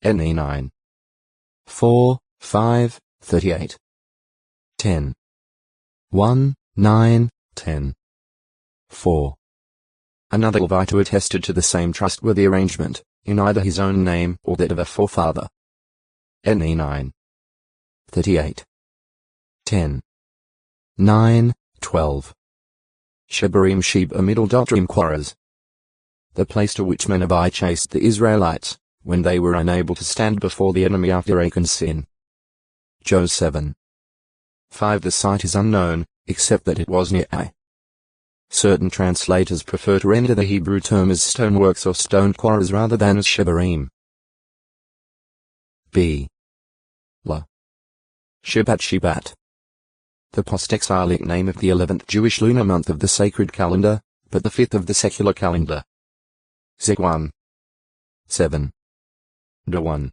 NE 9. 4, 5, 38. 10. 1, 9, 10. 4. Another Levite attested to the same trustworthy arrangement, in either his own name or that of a forefather. NE 9. 38. 10. 9, 12. Shebarim Sheba middle Dotrim Quarras. The place to which Menabai chased the Israelites, when they were unable to stand before the enemy after Achan's sin. Joe 7. 5. The site is unknown, except that it was near Ai. Certain translators prefer to render the Hebrew term as stoneworks or stone quarries rather than as Shebarim. B. La. Shebat. The post-exilic name of the 11th Jewish lunar month of the sacred calendar, but the 5th of the secular calendar. Zek 1. 7. Da 1.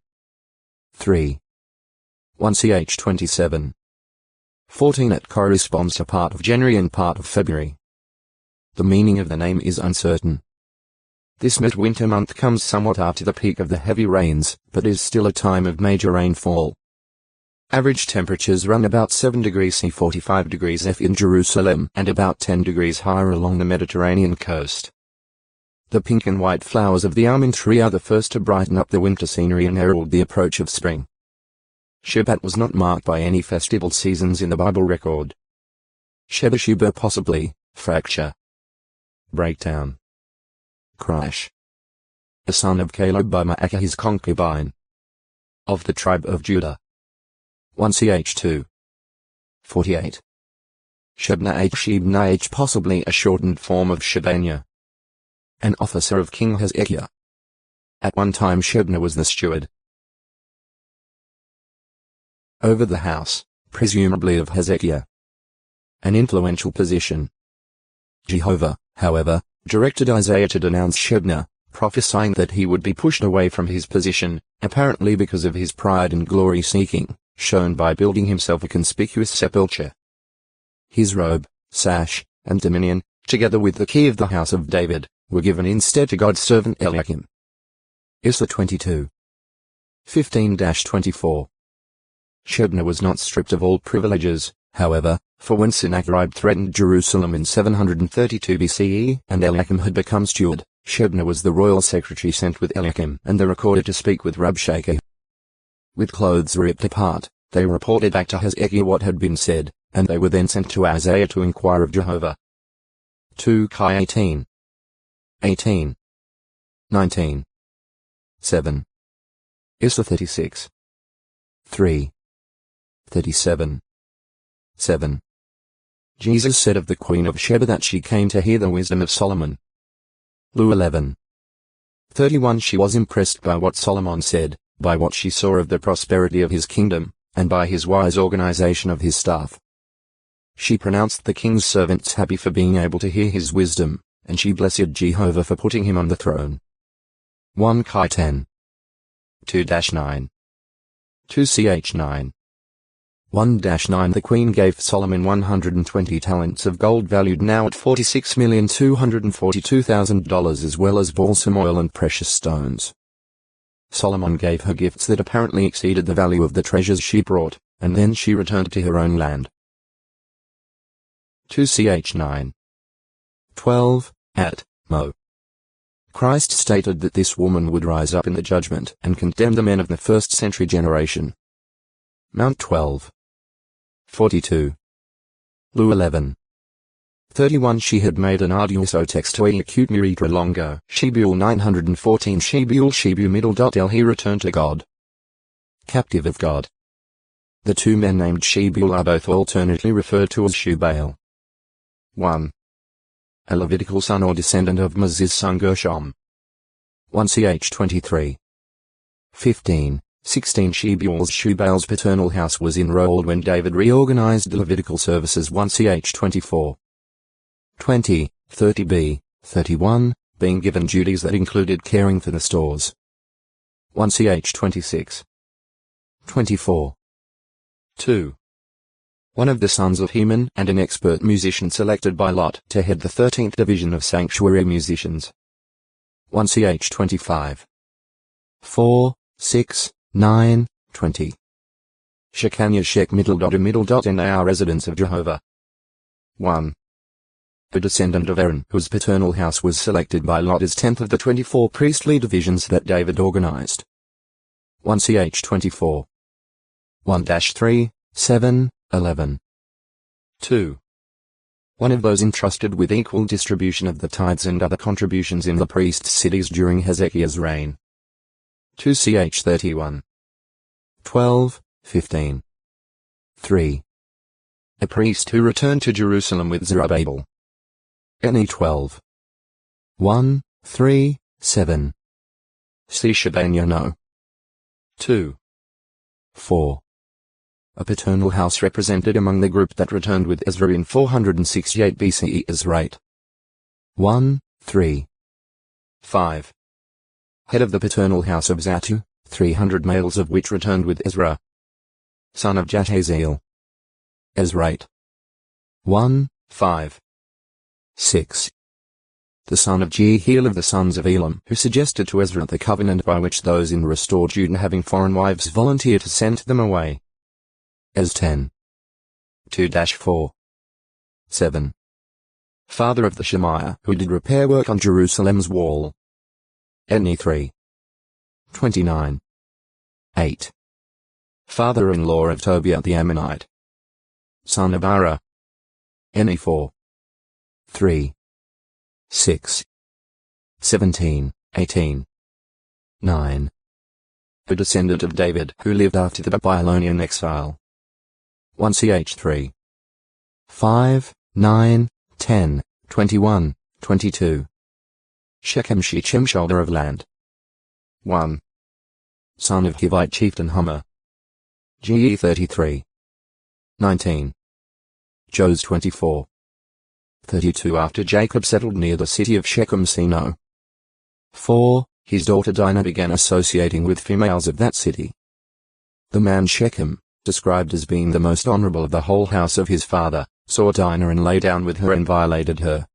3. 1 ch 27. 14. It corresponds to part of January and part of February. The meaning of the name is uncertain. This midwinter month comes somewhat after the peak of the heavy rains, but is still a time of major rainfall. Average temperatures run about 7 degrees C 45 degrees F in Jerusalem and about 10 degrees higher along the Mediterranean coast. The pink and white flowers of the almond tree are the first to brighten up the winter scenery and herald the approach of spring. Shabbat was not marked by any festival seasons in the Bible record. Sheba possibly, fracture. Breakdown. Crash. A son of Caleb by Maacah his concubine. Of the tribe of Judah. 1 ch 2. 48. Shebna H possibly a shortened form of Shebaniah. An officer of King Hezekiah. At one time Shebna was the steward over the house, presumably of Hezekiah. An influential position. Jehovah, however, directed Isaiah to denounce Shebna, prophesying that he would be pushed away from his position, apparently because of his pride and glory-seeking, shown by building himself a conspicuous sepulchre. His robe, sash, and dominion, together with the key of the house of David, were given instead to God's servant Eliakim. Isla 22. 15-24. Shebna was not stripped of all privileges, however, for when Sennacherib threatened Jerusalem in 732 BCE and Eliakim had become steward, Shebna was the royal secretary sent with Eliakim and the recorder to speak with Rabshakeh. With clothes ripped apart, they reported back to Hezekiah what had been said, and they were then sent to Isaiah to inquire of Jehovah. 2 Chi 18. 18. 19. 7. Isla 36. 3. 37. 7. Jesus said of the Queen of Sheba that she came to hear the wisdom of Solomon. Lu 11. 31. She was impressed by what Solomon said, by what she saw of the prosperity of his kingdom, and by his wise organization of his staff. She pronounced the king's servants happy for being able to hear his wisdom, and she blessed Jehovah for putting him on the throne. 1 Chi 10. 2-9. 2 ch 9. 1-9 The queen gave Solomon 120 talents of gold valued now at $46,242,000 as well as balsam oil and precious stones. Solomon gave her gifts that apparently exceeded the value of the treasures she brought, and then she returned to her own land. 2 ch 9. 12. At Mo. Christ stated that this woman would rise up in the judgment and condemn the men of the first century generation. Mount 12. 42. Lu 11. 31 She had made an arduoso textoi acute miritra longo. Shebul 914 Shebu middle l he returned to God. Captive of God. The two men named Shebul are both alternately referred to as Shubael. 1. A Levitical son or descendant of Moses son Gershom. 1 ch 23. 15. 16 Shubael's paternal house was enrolled when David reorganized the Levitical services. 1 ch 24. 20, 30b, 31, being given duties that included caring for the stores. 1 ch 26. 24. 2. One of the sons of Heman and an expert musician selected by lot to head the 13th Division of Sanctuary Musicians. 1 ch 25. 4. 6, 9, 20. Shekaniah Shek middle dot Nar residents of Jehovah. 1. A descendant of Aaron, whose paternal house was selected by Lot as 10th of the 24 priestly divisions that David organized. 1 Ch 24. 1-3, 7, 11. 2. One of those entrusted with equal distribution of the tithes and other contributions in the priests' cities during Hezekiah's reign. 2 Ch 31. 12, 15. 3. A priest who returned to Jerusalem with Zerubbabel. Ne 12. 1, 3, 7. See Shabaniah no. 2. 4. A paternal house represented among the group that returned with Ezra in 468 BCE as right. 1, 3. 5. Head of the paternal house of Zatu, 300 males of which returned with Ezra, son of Jahaziel. Ezrite. 1, 5. 6. The son of Jehiel of the sons of Elam, who suggested to Ezra the covenant by which those in restored Judah having foreign wives volunteer to send them away. Ez 10. 2-4. 7. Father of the Shemaiah, who did repair work on Jerusalem's wall. Ne 3. 29. 8. Father-in-law of Tobiah the Ammonite, son of Ara. Ne 4. 3. 6. 17, 18. 9. A descendant of David who lived after the Babylonian exile. 1 Ch 3. 5, 9, 10, 21, 22. Shechem shoulder of land. 1. Son of Hivite chieftain Hummer. Ge 33. 19. Jos 24. 32 After Jacob settled near the city of Shechem Sino. 4. His daughter Dinah began associating with females of that city. The man Shechem, described as being the most honorable of the whole house of his father, saw Dinah and lay down with her and violated her.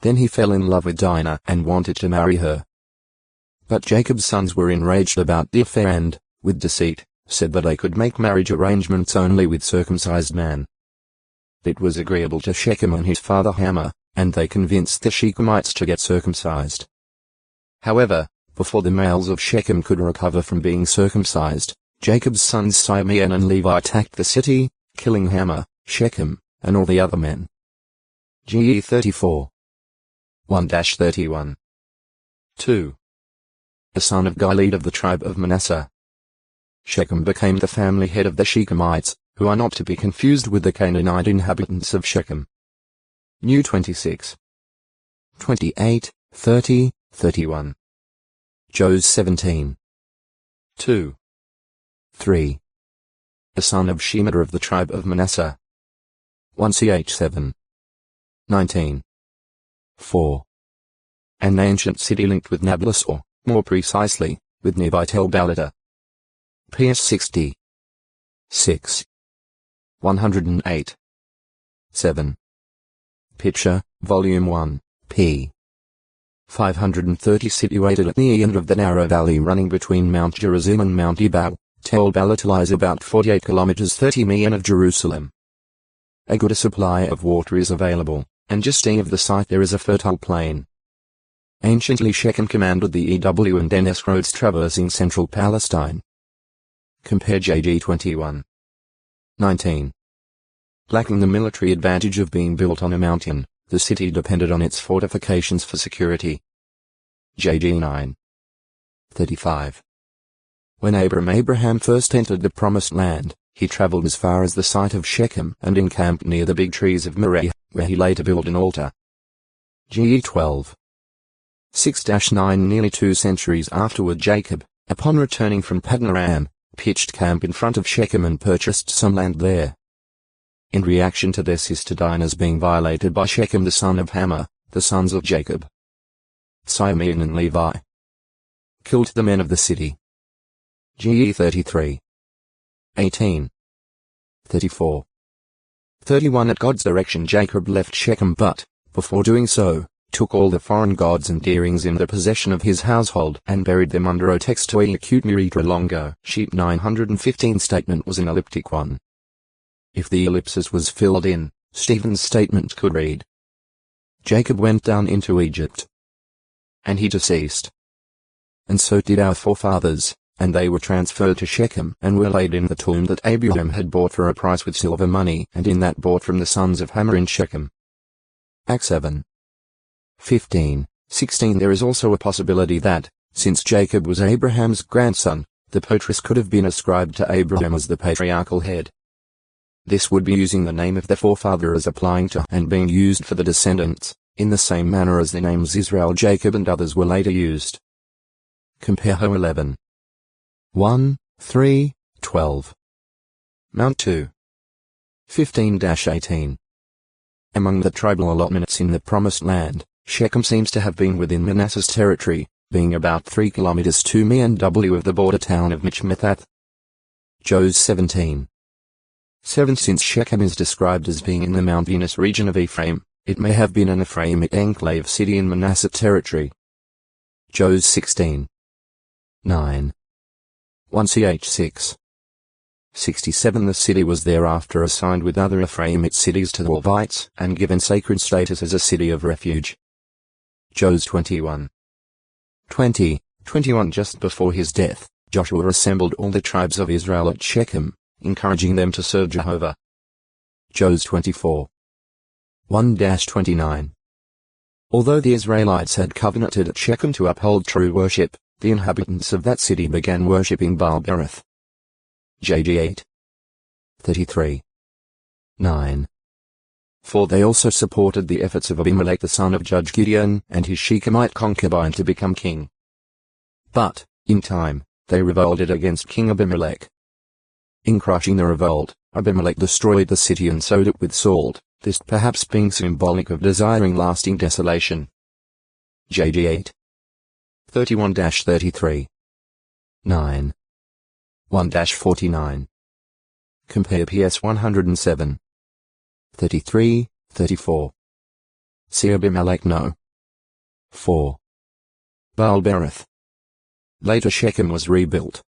Then he fell in love with Dinah and wanted to marry her. But Jacob's sons were enraged about the affair and, with deceit, said that they could make marriage arrangements only with circumcised man. It was agreeable to Shechem and his father Hamor, and they convinced the Shechemites to get circumcised. However, before the males of Shechem could recover from being circumcised, Jacob's sons Simeon and Levi attacked the city, killing Hamor, Shechem, and all the other men. Ge 34. 1-31. 2. A son of Gilead of the tribe of Manasseh. Shechem became the family head of the Shechemites, who are not to be confused with the Canaanite inhabitants of Shechem. New 26. 28, 30, 31. Jos 17. 2. 3. A son of Shemida of the tribe of Manasseh. 1 Ch 7. 19. 4. An ancient city linked with Nablus or, more precisely, with Nebite el-Balata. PS 60. 6. 108. 7. Picture, Volume 1, p. 530 situated at the end of the narrow valley running between Mount Gerizim and Mount Ebal. Tel Balat lies about 48 kilometers 30 mi of Jerusalem. A good supply of water is available, and just east of the site there is a fertile plain. Anciently Shechem commanded the EW and NS roads traversing central Palestine. Compare JG 21. 19. Lacking the military advantage of being built on a mountain, the city depended on its fortifications for security. JG 9. 35. When Abraham first entered the Promised Land, he traveled as far as the site of Shechem and encamped near the big trees of Moreh, where he later built an altar. Ge 12. 6-9 Nearly 2 centuries afterward Jacob, upon returning from Paddan Aram, pitched camp in front of Shechem and purchased some land there. In reaction to their sister Dinah's being violated by Shechem the son of Hamor, the sons of Jacob, Simeon and Levi, killed the men of the city. Ge 33. 18. 34. 31 At God's direction Jacob left Shechem but, before doing so, took all the foreign gods and deerings in the possession of his household and buried them under o textoi acute miritra longo. Sheep 915 statement was an elliptic one. If the ellipsis was filled in, Stephen's statement could read, Jacob went down into Egypt, and he deceased. And so did our forefathers, and they were transferred to Shechem and were laid in the tomb that Abraham had bought for a price with silver money, and in that bought from the sons of Hamor in Shechem. Acts 7. 15, 16. There is also a possibility that, since Jacob was Abraham's grandson, the potris could have been ascribed to Abraham as the patriarchal head. This would be using the name of the forefather as applying to and being used for the descendants, in the same manner as the names Israel, Jacob and others were later used. Compare Ho 11. 1, 3, 12. Mount 2. 15-18. Among the tribal allotments in the Promised Land, Shechem seems to have been within Manasseh's territory, being about 3 kilometers to me and W of the border town of Michmethath. Jos 17. 7. Since Shechem is described as being in the Mount Venus region of Ephraim, it may have been an Ephraimic enclave city in Manasseh territory. Jos 16. 9. 1 ch 6. 67. The city was thereafter assigned with other Ephraimic cities to the Levites and given sacred status as a city of refuge. Jos 21. 20, 21. Just before his death, Joshua assembled all the tribes of Israel at Shechem, encouraging them to serve Jehovah. Jos 24. 1-29. Although the Israelites had covenanted at Shechem to uphold true worship, the inhabitants of that city began worshipping Baal-berith. JG 8. 33. 9. For they also supported the efforts of Abimelech the son of Judge Gideon and his Shechemite concubine to become king. But, in time, they revolted against King Abimelech. In crushing the revolt, Abimelech destroyed the city and sowed it with salt, this perhaps being symbolic of desiring lasting desolation. JG 8. 31-33. 9. 1-49. Compare PS 107. 33, 34. See Abimelech no. 4. Baal-berith. Later Shechem was rebuilt.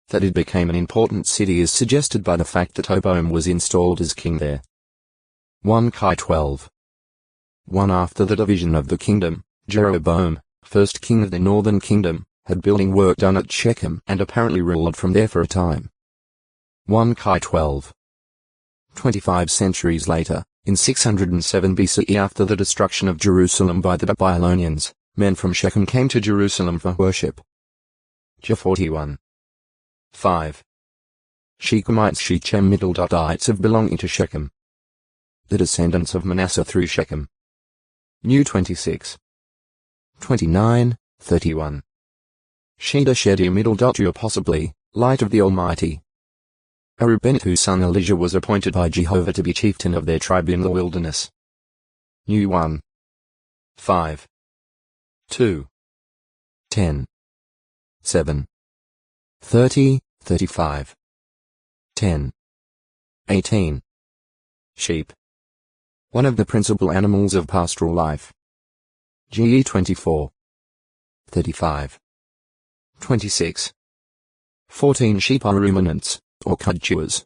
That it became an important city is suggested by the fact that Hoboam was installed as king there. 1 Chi 12. 1 After the division of the kingdom, Jeroboam, first king of the northern kingdom, had building work done at Shechem and apparently ruled from there for a time. 1 Chi 12. 25 centuries later, in 607 BCE after the destruction of Jerusalem by the Babylonians, men from Shechem came to Jerusalem for worship. J 41. 5. Shechemites Shechem Middleites of belonging to Shechem. The descendants of Manasseh through Shechem. New 26. 29, 31. Sheda Shedi Middle. Possibly, Light of the Almighty. Arubenit whose son Elijah was appointed by Jehovah to be chieftain of their tribe in the wilderness. New 1. 5. 2. 10. 7. 30, 35. 10. 18. Sheep. One of the principal animals of pastoral life. GE 24. 35. 26. 14. Sheep are ruminants, or cudchewers.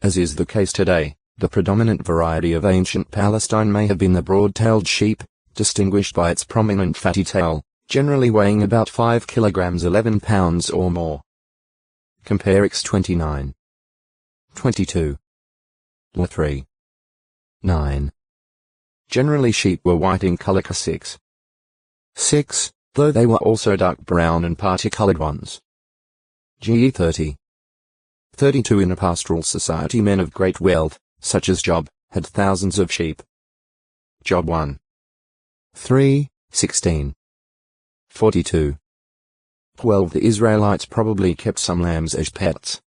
As is the case today, the predominant variety of ancient Palestine may have been the broad-tailed sheep, distinguished by its prominent fatty tail, generally weighing about 5 kilograms 11 pounds or more. Compare X 29. 22. Law 3. 9. Generally sheep were white in color. 6. 6, though they were also dark brown and parti-colored ones. GE 30. 32. In a pastoral society men of great wealth, such as Job, had thousands of sheep. Job 1. 3, 16. 42. 12. The Israelites probably kept some lambs as pets.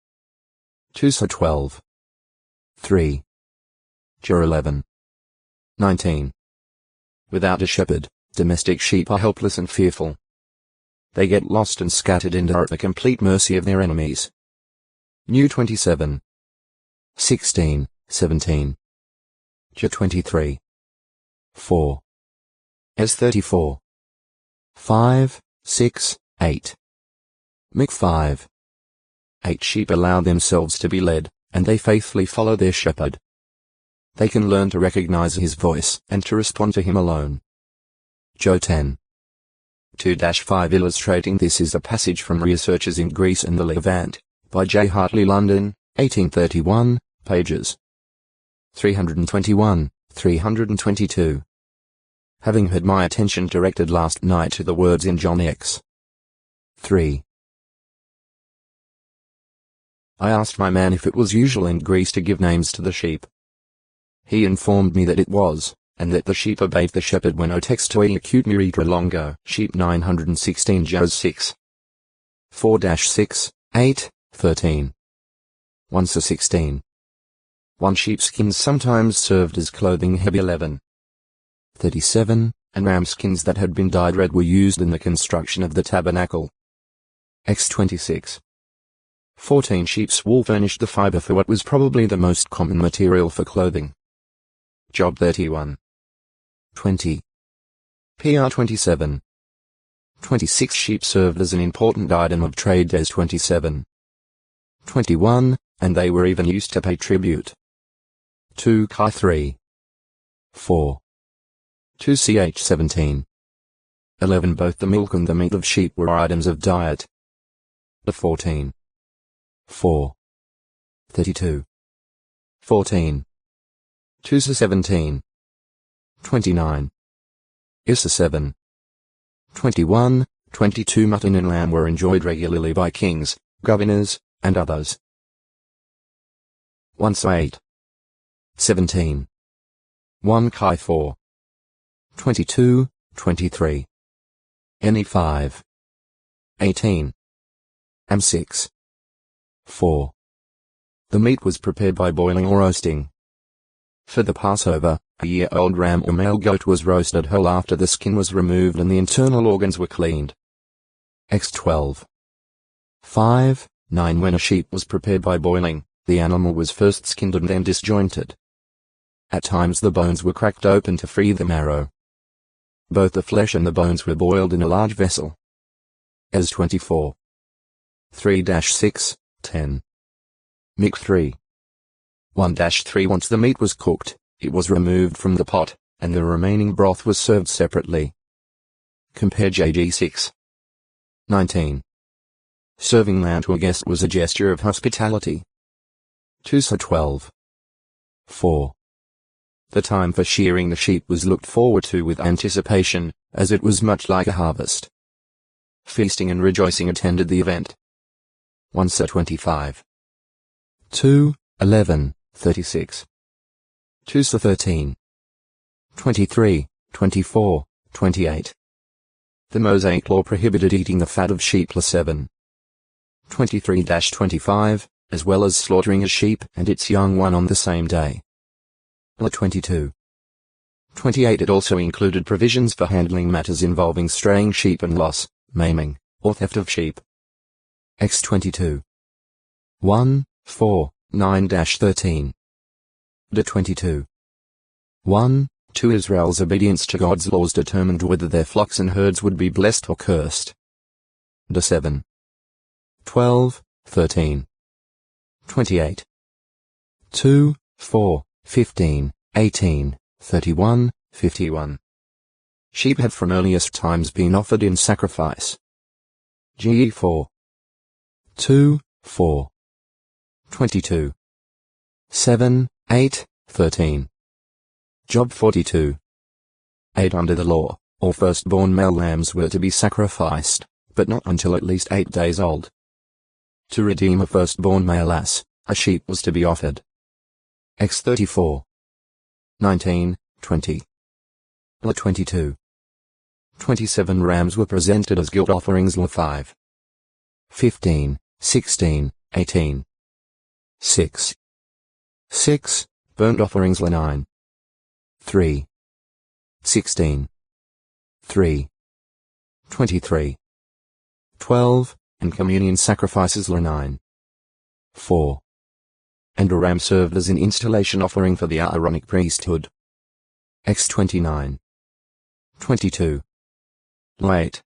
2 So 12. 3. Jer 11. 19. Without a shepherd, domestic sheep are helpless and fearful. They get lost and scattered and are at the complete mercy of their enemies. New 27. 16, 17. Jer 23. 4. S34. 5, 6, 8. Mic 5. 8 sheep allow themselves to be led, and they faithfully follow their shepherd. They can learn to recognize his voice and to respond to him alone. Joe 10. 2-5 illustrating this is a passage from Researches in Greece and the Levant, by J. Hartley London, 1831, pages 321, 322. Having had my attention directed last night to the words in John X. 3. I asked my man if it was usual in Greece to give names to the sheep. He informed me that it was, and that the sheep obeyed the shepherd when otextoi acute miritra longo, sheep 916 Jos 6. 4-6, 8, 13. 1-16. One sheepskins sometimes served as clothing heavy 11. 37, and ram skins that had been dyed red were used in the construction of the tabernacle. X26. 14 sheep's wool furnished the fiber for what was probably the most common material for clothing. Job 31. 20. PR 27. 26 sheep served as an important item of trade. Des 27. 21, and they were even used to pay tribute. 2 Chi 3. 4. 2 Ch 17. 11 Both the milk and the meat of sheep were items of diet. The 14. 4. 32. 14. 2 17. 29. Issa 7. 21, 22 Mutton and lamb were enjoyed regularly by kings, governors, and others. 1 8. 17. 1 Chi 4. 22, 23. Any 5. 18. Am 6. 4. The meat was prepared by boiling or roasting. For the Passover, a year-old ram or male goat was roasted whole after the skin was removed and the internal organs were cleaned. X12. 5, 9 When a sheep was prepared by boiling, the animal was first skinned and then disjointed. At times the bones were cracked open to free the marrow. Both the flesh and the bones were boiled in a large vessel. As 24. 3-6, 10. Mic 3. 1-3 Once the meat was cooked, it was removed from the pot, and the remaining broth was served separately. Compare JG 6. 19. Serving lamb to a guest was a gesture of hospitality. 2 12. 4. The time for shearing the sheep was looked forward to with anticipation, as it was much like a harvest. Feasting and rejoicing attended the event. 1 25. 2, 11, 36. 2 13. 23, 24, 28. The Mosaic law prohibited eating the fat of sheep. 7. 23-25, as well as slaughtering a sheep and its young one on the same day. 22. 28 It also included provisions for handling matters involving straying sheep and loss, maiming, or theft of sheep. X22. 1, 4, 9-13. De 22. 1, 2 Israel's obedience to God's laws determined whether their flocks and herds would be blessed or cursed. De 7. 12, 13. 28. 2, 4, 15, 18, 31, 51. Sheep had from earliest times been offered in sacrifice. GE 4. 2, 4. 22. 7, 8, 13. Job 42. 8 Under the law, all firstborn male lambs were to be sacrificed, but not until at least 8 days old. To redeem a firstborn male ass, a sheep was to be offered. X34. 19, 20. 22. 27 rams were presented as guilt offerings. 5. 15, 16, 18. 6. 6. Burnt offerings. 9. 3. 16. 3. 23. 12, and communion sacrifices. 9. 4. And a ram served as an installation offering for the Aaronic priesthood. X29. 22. Late.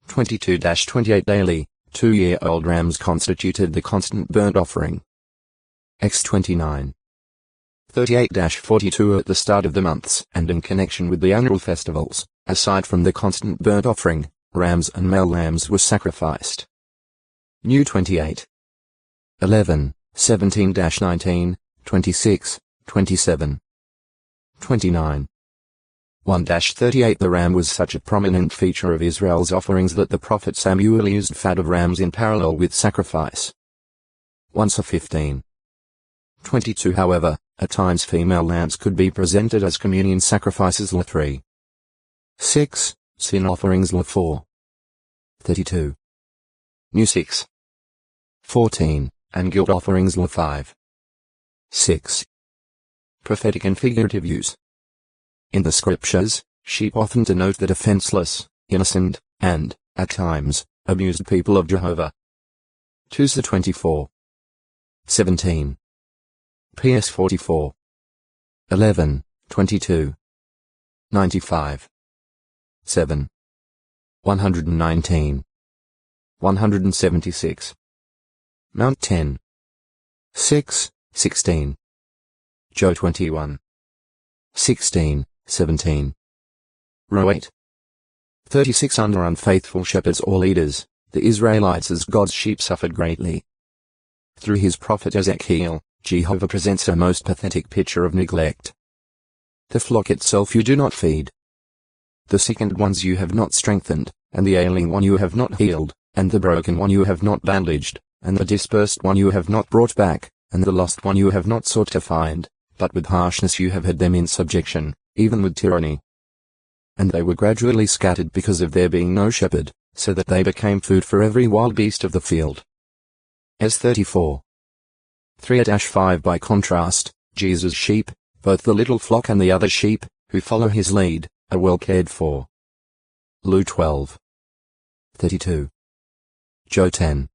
22-28 daily, 2-year-old rams constituted the constant burnt offering. X29. 38-42 at the start of the months and in connection with the annual festivals, aside from the constant burnt offering, rams and male lambs were sacrificed. New 28. 11, 17-19, 26, 27. 29. 1-38 The ram was such a prominent feature of Israel's offerings that the Prophet Samuel used fat of rams in parallel with sacrifice. 1-15. 22 However, at times female lambs could be presented as communion sacrifices. 3. 6. Sin offerings. 4. 32. New 6. 14. And guilt offerings. 5. 6. Prophetic and figurative use. In the scriptures, sheep often denote the defenseless, innocent, and, at times, abused people of Jehovah. 2-24. 17. PS 44. 11, 22. 95. 7. 119. 176. Mount 10. 6, 16. Joe 21. 16, 17. Row 8. 36 Under unfaithful shepherds or leaders, the Israelites as God's sheep suffered greatly. Through his prophet Ezekiel, Jehovah presents a most pathetic picture of neglect. The flock itself you do not feed. The sickened ones you have not strengthened, and the ailing one you have not healed, and the broken one you have not bandaged, and the dispersed one you have not brought back, and the lost one you have not sought to find, but with harshness you have had them in subjection, even with tyranny. And they were gradually scattered because of there being no shepherd, so that they became food for every wild beast of the field. S 34. 3-5 By contrast, Jesus' sheep, both the little flock and the other sheep, who follow his lead, are well cared for. Luke 12. 32. Joe 10.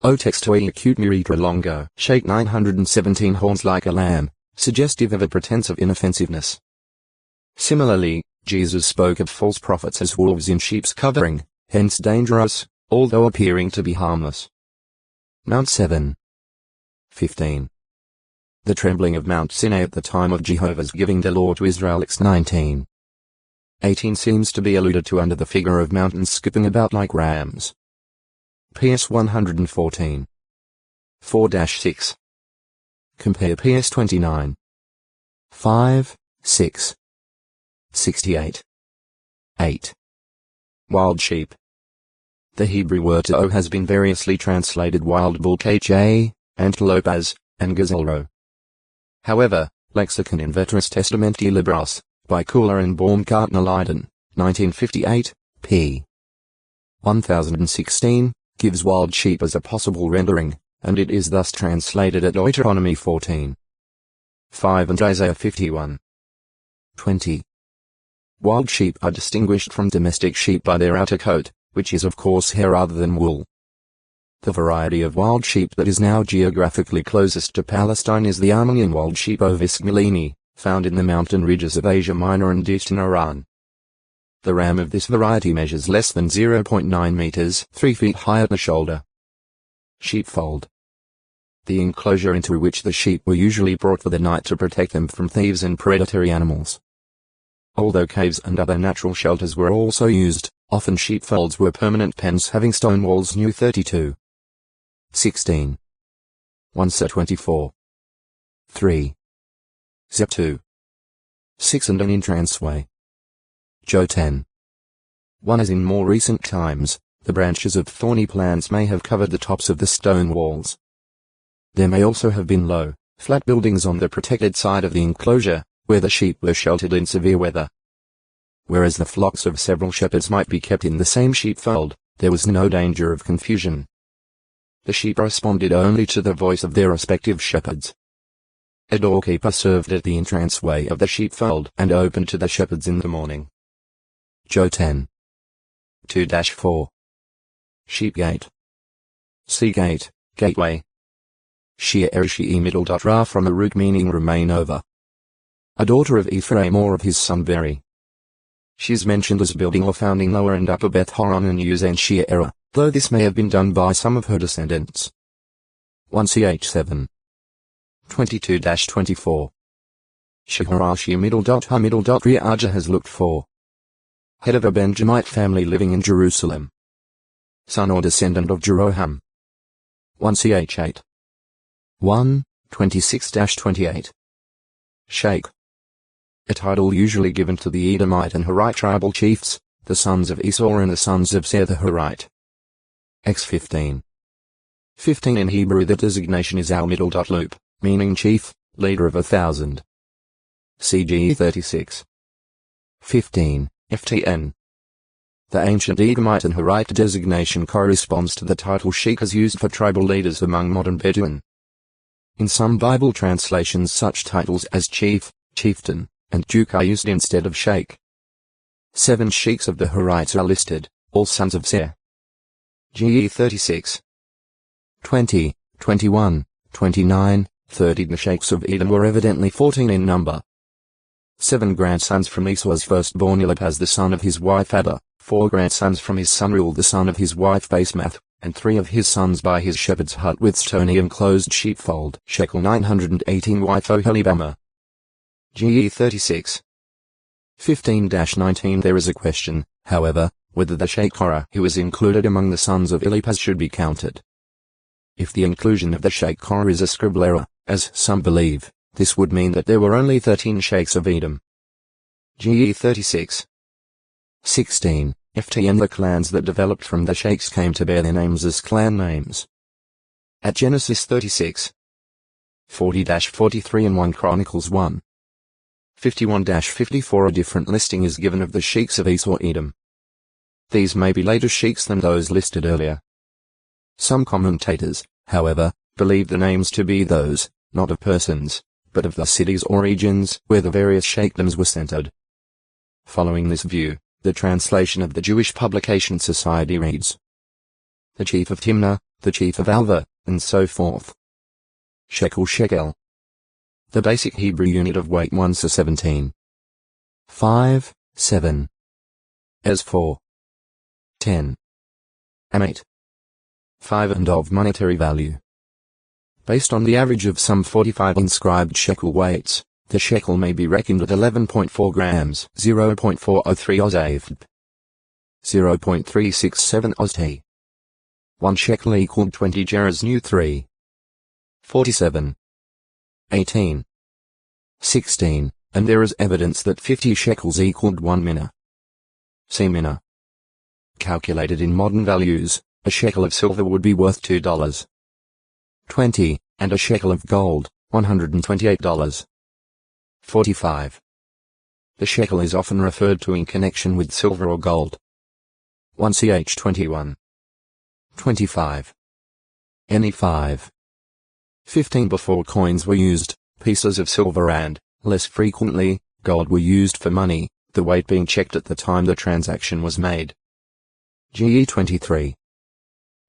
O textoi acute miritra longo, shake 917 horns like a lamb, suggestive of a pretense of inoffensiveness. Similarly, Jesus spoke of false prophets as wolves in sheep's covering, hence dangerous, although appearing to be harmless. Mount 7. 15. The trembling of Mount Sinai at the time of Jehovah's giving the law to Israel. X 19. 18 seems to be alluded to under the figure of mountains skipping about like rams. PS 114. 4-6. Compare PS 29. 5, 6. 68. 8. Wild sheep. The Hebrew word to has been variously translated wild bull kj, antelope as, and gazelle. However, Lexicon in Veteris Testamenti Libras, by Kuhler and Baumgartner Leiden, 1958, p. 1016, gives wild sheep as a possible rendering, and it is thus translated at Deuteronomy 14. 5 and Isaiah 51. 20. Wild sheep are distinguished from domestic sheep by their outer coat, which is of course hair rather than wool. The variety of wild sheep that is now geographically closest to Palestine is the Armenian wild sheep Ovis millini, found in the mountain ridges of Asia Minor and eastern Iran. The ram of this variety measures less than 0.9 meters, 3 feet high at the shoulder. Sheepfold. The enclosure into which the sheep were usually brought for the night to protect them from thieves and predatory animals. Although caves and other natural shelters were also used, often sheepfolds were permanent pens having stone walls. New 32. 16. 1-24. 3. Zep 2. 6 and an entranceway. Joe 10. 1 As in more recent times, the branches of thorny plants may have covered the tops of the stone walls. There may also have been low, flat buildings on the protected side of the enclosure, where the sheep were sheltered in severe weather. Whereas the flocks of several shepherds might be kept in the same sheepfold, there was no danger of confusion. The sheep responded only to the voice of their respective shepherds. A doorkeeper served at the entranceway of the sheepfold and opened to the shepherds in the morning. Joe 10. 2-4. Sheepgate. Seagate, gateway. Shia Erishi middle dot ra from a root meaning remain over. A daughter of Ephraim or of his son Beri. She is mentioned as building or founding Lower and Upper Beth Horon in Uzan Shia era, though this may have been done by some of her descendants. 1ch7 22-24 Shaharashi Riaja has looked for. Head of a Benjamite family living in Jerusalem. Son or descendant of Jeroham. 1ch8 26-28 Sheikh. A title usually given to the Edomite and Horite tribal chiefs, the sons of Esau and the sons of Seir the Horite. X15. 15 in Hebrew the designation is al-loop, meaning chief, leader of 1,000. CGE 36. 15, FTN. The ancient Edomite and Horite designation corresponds to the title sheikh as used for tribal leaders among modern Bedouin. In some Bible translations such titles as chief, chieftain, and duke are used instead of sheikh. 7 sheikhs of the Horites are listed, all sons of Seir. GE 36. 20, 21, 29, 30 The sheikhs of Edom were evidently 14 in number. 7 grandsons from Esau's firstborn Eliphaz the son of his wife Ada, 4 grandsons from his son Reuel the son of his wife Basemath, and 3 of his sons by his shepherd's hut with stony enclosed sheepfold. Shekel 918 wife Oholibamah. GE 36. 15-19 There is a question, however, whether the Sheikh Korah who is included among the sons of Eliphaz should be counted. If the inclusion of the Sheikh Korah is a scribal error, as some believe, this would mean that there were only 13 sheikhs of Edom. GE 36. 16. FTN The clans that developed from the sheikhs came to bear their names as clan names. At Genesis 36. 40-43 and 1 Chronicles 1. 51-54 a different listing is given of the sheikhs of Esau Edom. These may be later sheikhs than those listed earlier. Some commentators, however, believe the names to be those, not of persons, but of the cities or regions where the various sheikdoms were centered. Following this view, the translation of the Jewish Publication Society reads: the chief of Timnah, the chief of Alva, and so forth. Shekel. The basic Hebrew unit of weight 1 to 17. 5, 7. As 4. 10. 8. 5 and of monetary value. Based on the average of some 45 inscribed shekel weights, the shekel may be reckoned at 11.4 grams, 0.403 oz. 0.367 oz. 1 shekel equaled 20 gerahs new 3. 47. 18. 16, and there is evidence that 50 shekels equaled 1 mina. See mina. Calculated in modern values, a shekel of silver would be worth $2. 20, and a shekel of gold, $128. 45. The shekel is often referred to in connection with silver or gold. 1ch 21. 25. Any 5. 15 Before coins were used, pieces of silver and, less frequently, gold were used for money, the weight being checked at the time the transaction was made. GE 23.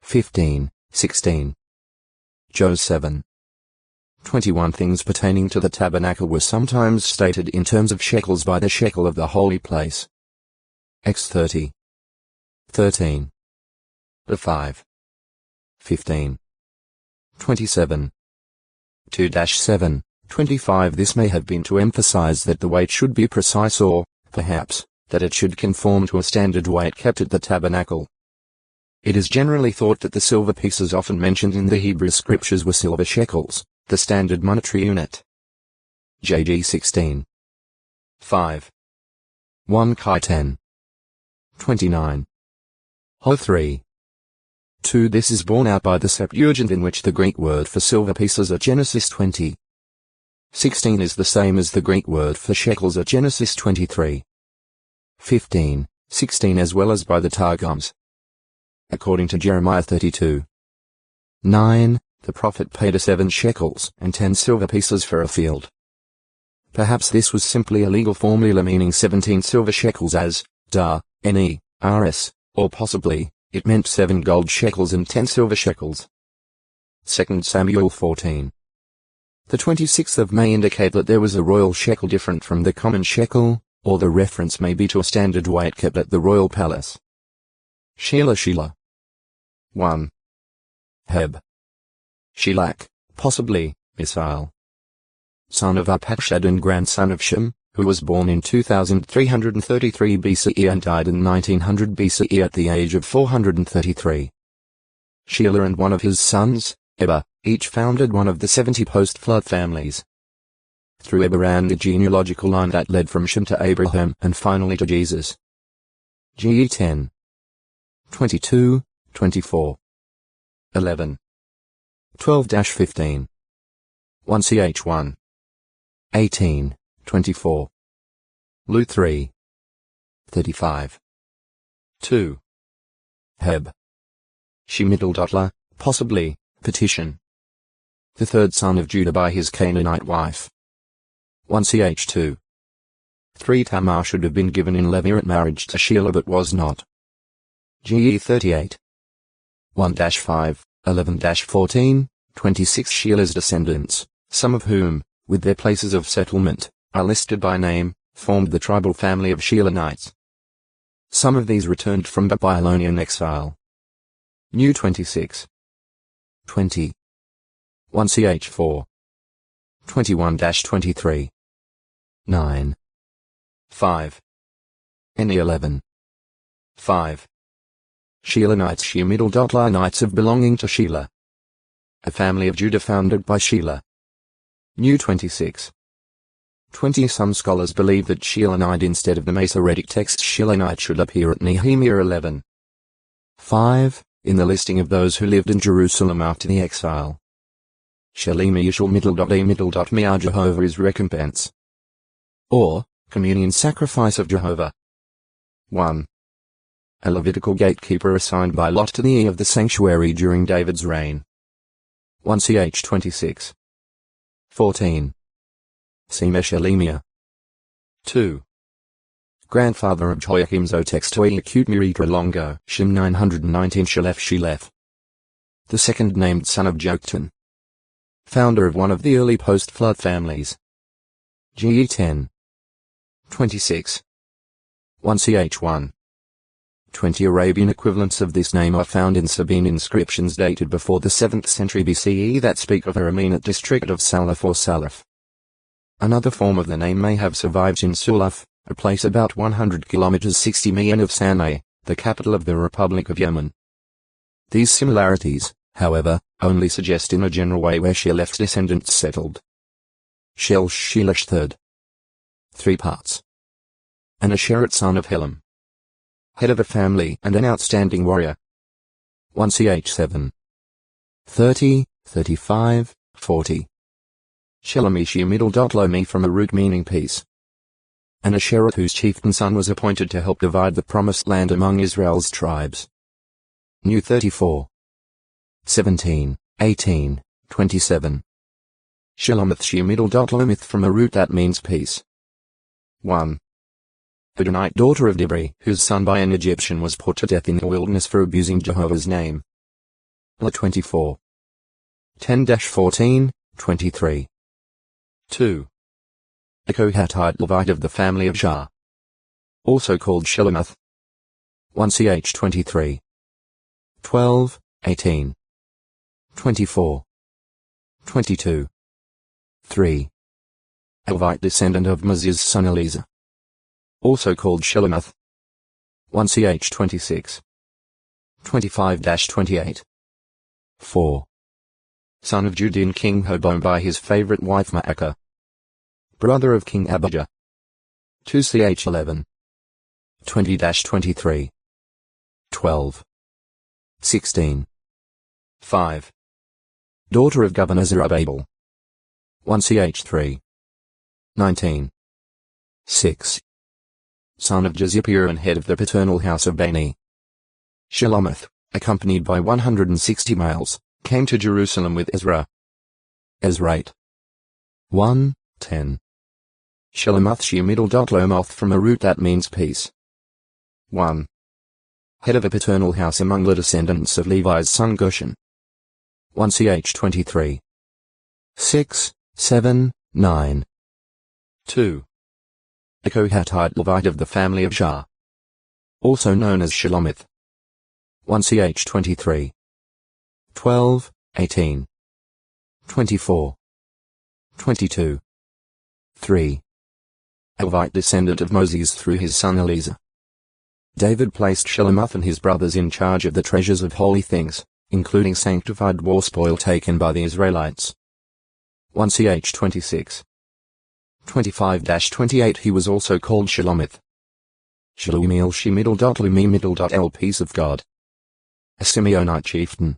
15, 16. Joe 7. 21 Things pertaining to the tabernacle were sometimes stated in terms of shekels by the shekel of the holy place. X 30. 13. The 5. 15. 27. 2-7, 25 This may have been to emphasize that the weight should be precise or, perhaps, that it should conform to a standard weight kept at the tabernacle. It is generally thought that the silver pieces often mentioned in the Hebrew scriptures were silver shekels, the standard monetary unit. JG 16. 5. 1 Chi 10. 29. Ho 3. 2 This is borne out by the Septuagint in which the Greek word for silver pieces at Genesis 20. 16 is the same as the Greek word for shekels at Genesis 23. 15, 16 as well as by the Targums. According to Jeremiah 32. 9, the prophet paid 7 shekels and 10 silver pieces for a field. Perhaps this was simply a legal formula meaning 17 silver shekels as, rs, or possibly, it meant 7 gold shekels and 10 silver shekels. 2 Samuel 14. The 26th of May indicate that there was a royal shekel different from the common shekel, or the reference may be to a standard weight kept at the royal palace. Sheila. 1. Heb. Shilak, possibly, Missile. Son of Arpachshad and grandson of Shem, who was born in 2333 BCE and died in 1900 BCE at the age of 433. Sheila and one of his sons, Eber, each founded one of the 70 post-flood families. Through Eber ran the genealogical line that led from Shem to Abraham and finally to Jesus. GE 10. 22, 24. 11. 12-15. 1ch1. 18, 24. Lu 3. 35. 2. Heb. Shemiddle-Dotla, possibly, petition. The third son of Judah by his Canaanite wife. 1ch2. 3 Tamar should have been given in levirate marriage to Sheila but was not. GE 38. 1-5, 11-14, 26 Sheila's descendants, some of whom, with their places of settlement, are listed by name, formed the tribal family of Sheilanites. Some of these returned from Babylonian exile. New 26. 20. 1ch4. 21-23. 9. 5. NE 11. 5. Sheilanites Shemiddle-Dotla of belonging to Sheila. A family of Judah founded by Sheila. New 26. 20 Some scholars believe that Sheilanite instead of the Masoretic text Sheilanite should appear at Nehemiah 11. 5, in the listing of those who lived in Jerusalem after the exile. Shalima Yishul middle. Jehovah is recompense. Or, communion sacrifice of Jehovah. 1. A Levitical gatekeeper assigned by lot to the E of the sanctuary during David's reign. 1ch 26. 14. Semeshalemia. 2. Grandfather of Joachim Zotextoi acute Miritra Longo, Shem 919 Shelef. The second named son of Joktan. Founder of one of the early post-flood families. GE 10. 26. 1ch1. 20 Arabian equivalents of this name are found in Sabine inscriptions dated before the 7th century BCE that speak of a Raminate district of Salaf or Salaf. Another form of the name may have survived in Sulaf, a place about 100 kilometers 60 miles of Sana'a, the capital of the Republic of Yemen. These similarities, however, only suggest in a general way where Shelef's descendants settled. Shelash III. 3 parts. An Asherate son of Helam. Head of a family and an outstanding warrior. 1ch7. 30, 35, 40. Shelamishi Middle-Lomi from a root meaning peace. An Asherah whose chieftain son was appointed to help divide the promised land among Israel's tribes. New 34. 17, 18, 27. Shelomoth Middle-Lomith from a root that means peace. 1. Hodanite daughter of Dibri, whose son by an Egyptian was put to death in the wilderness for abusing Jehovah's name. La 24. 10-14, 23. 2. A Kohathite Levite of the family of Shah. Also called Shelomoth. 1ch 23. 12, 18. 24. 22. 3. A Levite descendant of Maziz's son Eliezer. Also called Shelomoth. 1ch 26. 25-28. 4. Son of Judean King Hobom by his favorite wife Ma'akah. Brother of King Abijah. 2ch 11. 20-23. 12. 16. 5. Daughter of Governor Zerubbabel. 1ch 3. 19. 6. Son of Jezipir and head of the paternal house of Bani. Shelomoth, accompanied by 160 males, came to Jerusalem with Ezra. Ezrate. 1, 10. Shelomoth Middle-Lomoth from a root that means peace. 1. Head of a paternal house among the descendants of Levi's son Gershon. 1ch 23. 6, 7, 9. 2. a Kohathite Levite of the family of Shah, also known as Shalomith. 1 Ch 23. 12, 18. 24. 22. 3. A Levite descendant of Moses through his son Eleazar. David placed Shelomoth and his brothers in charge of the treasures of holy things, including sanctified war spoil taken by the Israelites. 1 Ch 26. 25-28 He was also called Shalomith. Shalumil Shemidl.Lumimidl.L Peace of God. A Simeonite chieftain.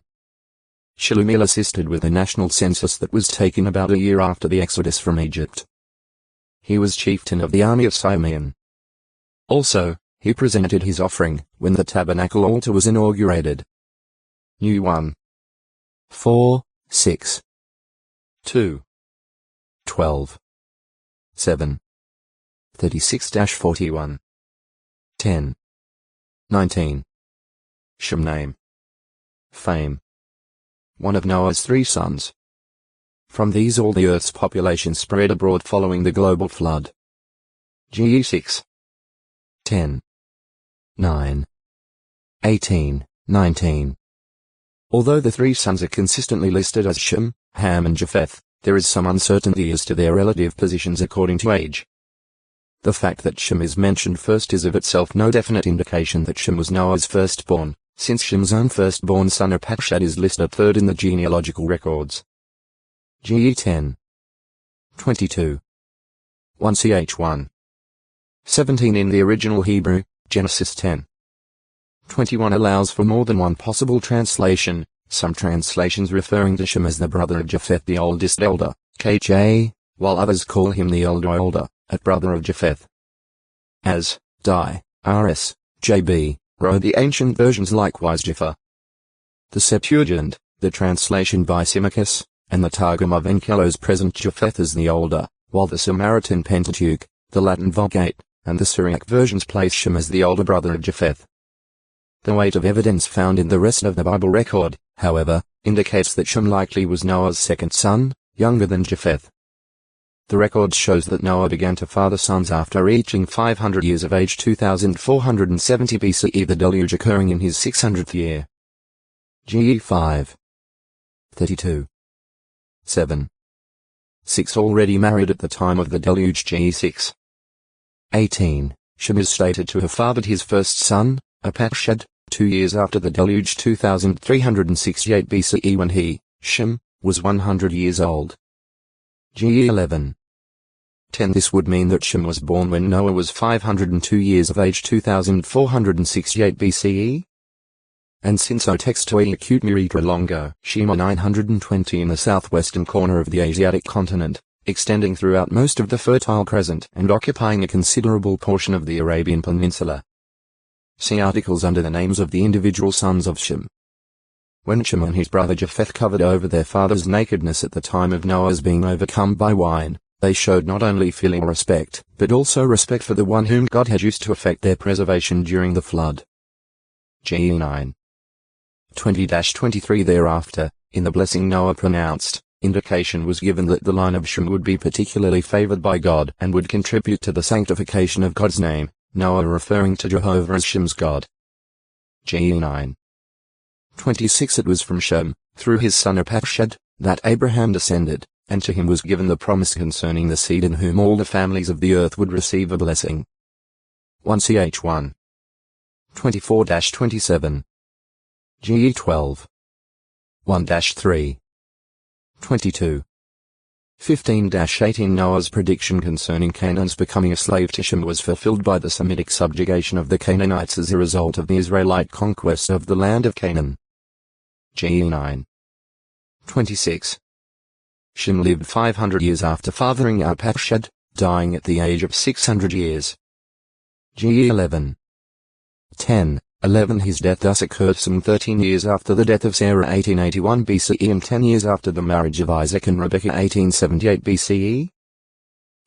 Shalumil assisted with the national census that was taken about a year after the exodus from Egypt. He was chieftain of the army of Simeon. Also, he presented his offering when the tabernacle altar was inaugurated. New 1. 4, 6. 2. 12. 7. 36-41. 10. 19. Shem name. Fame. One of Noah's 3 sons. From these all the earth's population spread abroad following the global flood. GE 6. 10. 9. 18, 19. Although the 3 sons are consistently listed as Shem, Ham and Japheth, there is some uncertainty as to their relative positions according to age. The fact that Shem is mentioned first is of itself no definite indication that Shem was Noah's firstborn, since Shem's own firstborn son Arpachshad is listed 3rd in the genealogical records. GE 10. 22. 1 Ch 1. 17 in the original Hebrew, Genesis 10. 21 allows for more than one possible translation, some translations referring to Shem as the brother of Japheth the oldest elder, KJ, while others call him the older, at brother of Japheth. As, Di, RS, JB, Ro the ancient versions likewise differ. The Septuagint, the translation by Symmachus, and the Targum of Enkelos present Japheth as the older, while the Samaritan Pentateuch, the Latin Vulgate, and the Syriac versions place Shem as the older brother of Japheth. The weight of evidence found in the rest of the Bible record, however, indicates that Shem likely was Noah's second son, younger than Japheth. The record shows that Noah began to father sons after reaching 500 years of age 2470 BCE, the deluge occurring in his 600th year. GE 5. 32. 7. 6 already married at the time of the deluge. GE 6. 18. Shem is stated to have fathered his first son, Arpachshad, 2 years after the deluge 2368 BCE when he, Shem, was 100 years old. GE 11. 10 This would mean that Shem was born when Noah was 502 years of age 2468 BCE? And since O textoi acute miritra longo, Shema 920 in the southwestern corner of the Asiatic continent, extending throughout most of the Fertile Crescent and occupying a considerable portion of the Arabian Peninsula. See articles under the names of the individual sons of Shem. When Shem and his brother Japheth covered over their father's nakedness at the time of Noah's being overcome by wine, they showed not only filial respect, but also respect for the one whom God had used to effect their preservation during the flood. GE 9. 20-23 Thereafter, in the blessing Noah pronounced, indication was given that the line of Shem would be particularly favored by God and would contribute to the sanctification of God's name, Noah referring to Jehovah as Shem's God. GE 9. 26 It was from Shem, through his son Arpachshad, that Abraham descended, and to him was given the promise concerning the seed in whom all the families of the earth would receive a blessing. 1 Ch 1. 24-27. GE 12. 1-3. 22. 15-18 Noah's prediction concerning Canaan's becoming a slave to Shem was fulfilled by the Semitic subjugation of the Canaanites as a result of the Israelite conquest of the land of Canaan. GE 9. 26. Shem lived 500 years after fathering Arpachshad, dying at the age of 600 years. GE 11. 10. 11 His death thus occurred some 13 years after the death of Sarah 1881 BCE and 10 years after the marriage of Isaac and Rebekah 1878 BCE.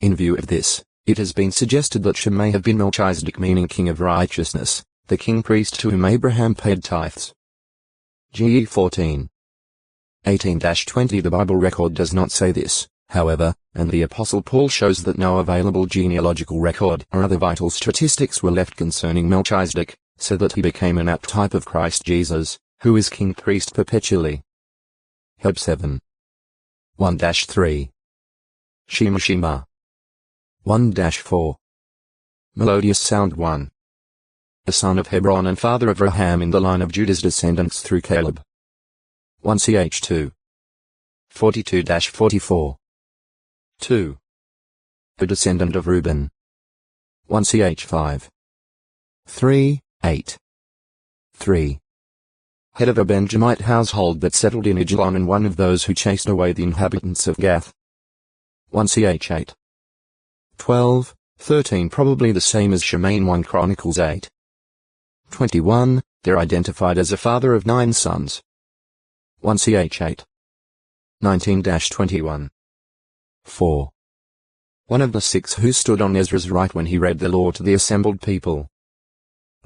In view of this, it has been suggested that Shem may have been Melchizedek, meaning king of righteousness, the king-priest to whom Abraham paid tithes. GE 14. 18-20 The Bible record does not say this, however, and the Apostle Paul shows that no available genealogical record or other vital statistics were left concerning Melchizedek, so that he became an apt type of Christ Jesus, who is king priest perpetually. Heb 7. 1-3. Shema Shema. 1-4. Melodious Sound 1. A son of Hebron and father of Raham in the line of Judah's descendants through Caleb. 1ch2. 42-44. 2. A descendant of Reuben. 1ch5. 3-8. 3. Head of a Benjamite household that settled in Ajalon and one of those who chased away the inhabitants of Gath. 1ch8. 12, 13 probably the same as Shemain 1 Chronicles 8. 21, they're identified as a father of 9 sons. 1ch8. 19-21. 4. One of the 6 who stood on Ezra's right when he read the law to the assembled people.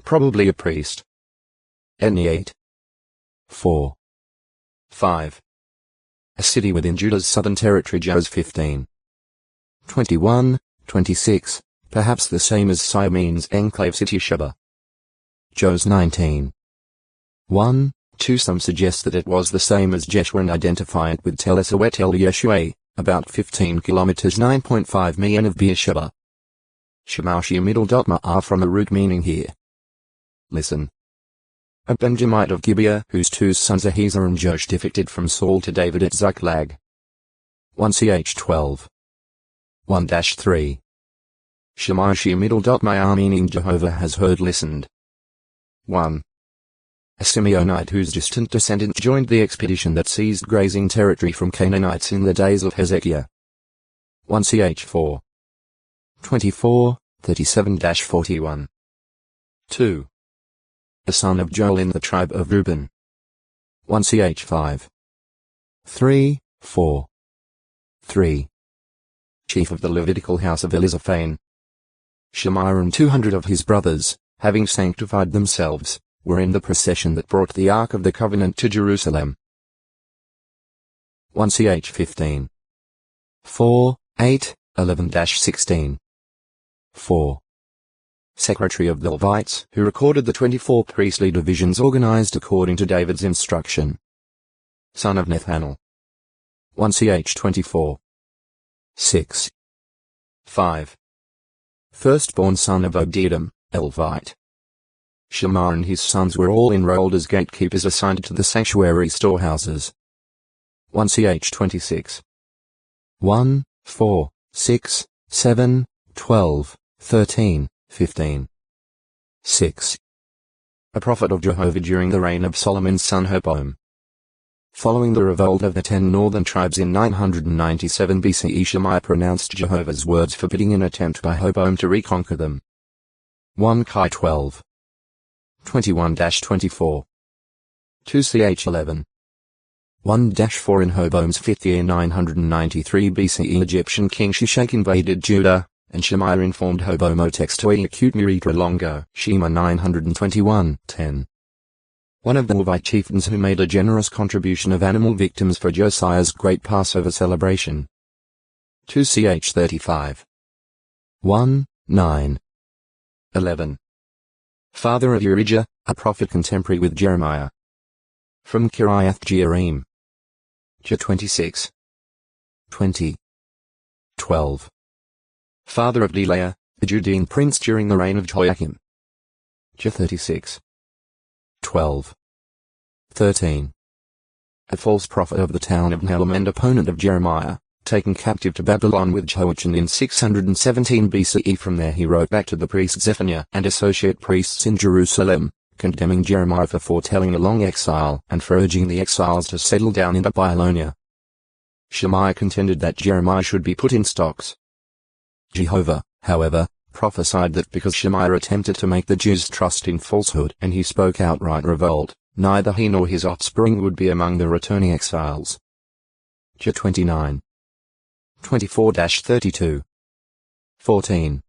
Probably a priest. Any 8. 4. 5. A city within Judah's southern territory. Jos 15. 21, 26, perhaps the same as Simeon's enclave city Sheba. Jos 19. 1, 2 some suggest that it was the same as Jeshua and identify it with Tel Esawet El Yeshua, about 15 kilometers 9.5 million of Beersheba. Shemashi middle ma'ar from a root meaning here. Listen. A Benjamite of Gibeah whose 2 sons Ahiezer and Josh defected from Saul to David at Ziklag. 1ch12. 1-3. Shemashi middle ma'ar meaning Jehovah has heard listened. 1. A Simeonite whose distant descendants joined the expedition that seized grazing territory from Canaanites in the days of Hezekiah. 1ch4. 24, 37-41. 2. A son of Joel in the tribe of Reuben. 1ch5. 3, 4. 3. Chief of the Levitical house of Elizaphan. Shemaiah and 200 of his brothers, having sanctified themselves, were in the procession that brought the Ark of the Covenant to Jerusalem. 1ch15. 4, 8, 11-16. 4. Secretary of the Levites, who recorded the 24 priestly divisions organized according to David's instruction. Son of Nethanel. 1ch24. 6. 5. Firstborn son of Obed-Edom, Elvite. Shema and his sons were all enrolled as gatekeepers assigned to the sanctuary storehouses. 1ch26. 1, 4, 6, 7, 12, 13, 15. 6. A prophet of Jehovah during the reign of Solomon's son Rehoboam. Following the revolt of the 10 northern tribes in 997 BCE, Shemaiah pronounced Jehovah's words forbidding an attempt by Rehoboam to reconquer them. 1ch12. 21-24. 2ch11. 1-4 In Rehoboam's 5th year 993 BCE Egyptian king Shishak invaded Judah, and Shemaiah informed Rehoboam o textoi acute miritra longo Shema 921-10. One of the Levite chieftains who made a generous contribution of animal victims for Josiah's great Passover celebration. 2ch35. 1, 9. 11. Father of Urijah, a prophet contemporary with Jeremiah. From Kiriath Jearim. 26. 20. 12. Father of Delaiah, a Judean prince during the reign of Jehoiakim. 36. 12. 13. A false prophet of the town of Nehelam and opponent of Jeremiah, taken captive to Babylon with Jehoiachin in 617 BCE. From there he wrote back to the priest Zephaniah and associate priests in Jerusalem, condemning Jeremiah for foretelling a long exile and for urging the exiles to settle down in Babylonia. Shemaiah contended that Jeremiah should be put in stocks. Jehovah, however, prophesied that because Shemaiah attempted to make the Jews trust in falsehood and he spoke outright revolt, neither he nor his offspring would be among the returning exiles. 29. 24-32. 14.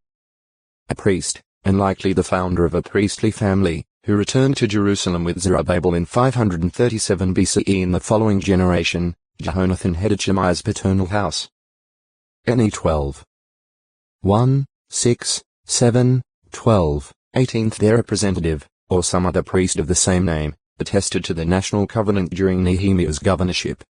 A priest, and likely the founder of a priestly family, who returned to Jerusalem with Zerubbabel in 537 BCE. In the following generation, Jehonathan headed Shemaiah's paternal house. NE 12. 1, 6, 7, 12, 18th. Their representative, or some other priest of the same name, attested to the national covenant during Nehemiah's governorship.